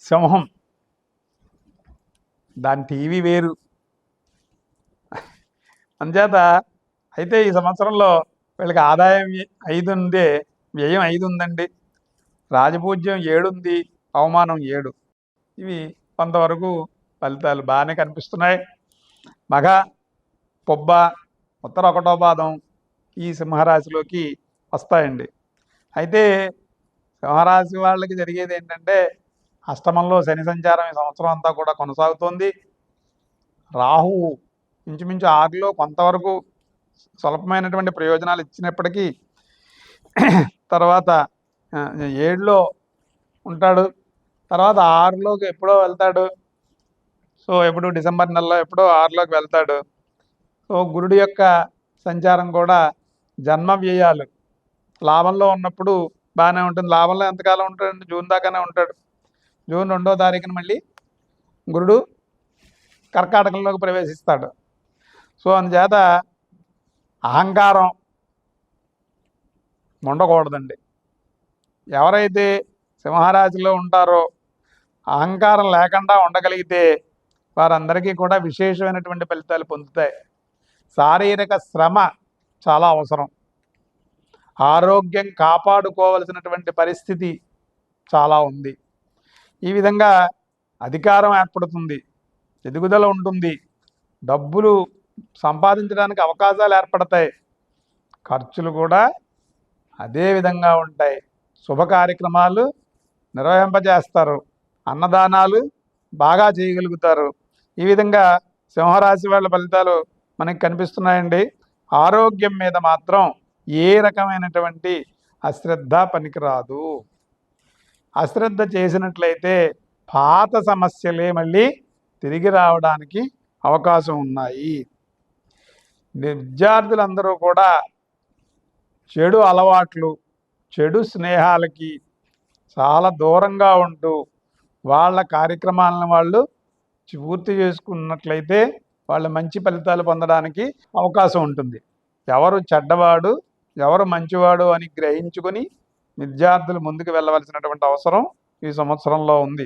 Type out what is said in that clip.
సింహం, దాని టీవీ వేరు. అందుచేత అయితే ఈ సంవత్సరంలో వీళ్ళకి ఆదాయం 5 ఉంది, వ్యయం 5 ఉందండి, రాజపూజ్యం 7 ఉంది, అవమానం 7. ఇవి కొంతవరకు ఫలితాలు బాగానే కనిపిస్తున్నాయి. మగ, పొబ్బ, ఉత్తర 1వ పాదం ఈ సింహరాశిలోకి వస్తాయండి. అయితే సింహరాశి వాళ్ళకి జరిగేది ఏంటంటే, అష్టమంలో శని సంచారం ఈ సంవత్సరం అంతా కూడా కొనసాగుతోంది. రాహువు ఇంచుమించు 6లో కొంతవరకు స్వల్పమైనటువంటి ప్రయోజనాలు ఇచ్చినప్పటికీ తర్వాత 7లో ఉంటాడు, తర్వాత 6లోకి ఎప్పుడో వెళ్తాడు. సో ఎప్పుడు డిసెంబర్ నెలలో ఎప్పుడో 6లోకి వెళ్తాడు. సో గురుడి యొక్క సంచారం కూడా జన్మ వ్యయాలు. లాభంలో ఉన్నప్పుడు బాగానే ఉంటుంది. లాభంలో ఎంతకాలం ఉంటాడు? జూన్ దాకానే ఉంటాడు. జూన్ 2వ తారీఖున మళ్ళీ గురుడు కర్కాటకంలోకి ప్రవేశిస్తాడు. సో అందుచేత అహంకారం ఉండకూడదండి. ఎవరైతే సింహరాశిలో ఉంటారో అహంకారం లేకుండా ఉండగలిగితే వారందరికీ కూడా విశేషమైనటువంటి ఫలితాలు పొందుతాయి. శారీరక శ్రమ చాలా అవసరం. ఆరోగ్యం కాపాడుకోవలసినటువంటి పరిస్థితి చాలా ఉంది. ఈ విధంగా అధికారం ఏర్పడుతుంది, ఎదుగుదల ఉంటుంది, డబ్బులు సంపాదించడానికి అవకాశాలు ఏర్పడతాయి, ఖర్చులు కూడా అదే విధంగా ఉంటాయి. శుభ కార్యక్రమాలు నిర్వహింపజేస్తారు, అన్నదానాలు బాగా చేయగలుగుతారు. ఈ విధంగా సింహరాశి వాళ్ళ ఫలితాలు మనకి కనిపిస్తున్నాయండి. ఆరోగ్యం మీద మాత్రం ఏ రకమైనటువంటి అశ్రద్ధ పనికిరాదు. అశ్రద్ధ చేసినట్లయితే పాత సమస్యలే మళ్ళీ తిరిగి రావడానికి అవకాశం ఉన్నాయి. విద్యార్థులందరూ కూడా చెడు అలవాట్లు, చెడు స్నేహాలకి చాలా దూరంగా ఉంటూ వాళ్ళ కార్యక్రమాలను వాళ్ళు పూర్తి చేసుకున్నట్లయితే వాళ్ళు మంచి ఫలితాలు పొందడానికి అవకాశం ఉంటుంది. ఎవరు చెడ్డవాడు, ఎవరు మంచివాడు అని గ్రహించుకొని విద్యార్థులు ముందుకు వెళ్ళవలసినటువంటి అవసరం ఈ సంవత్సరంలో ఉంది.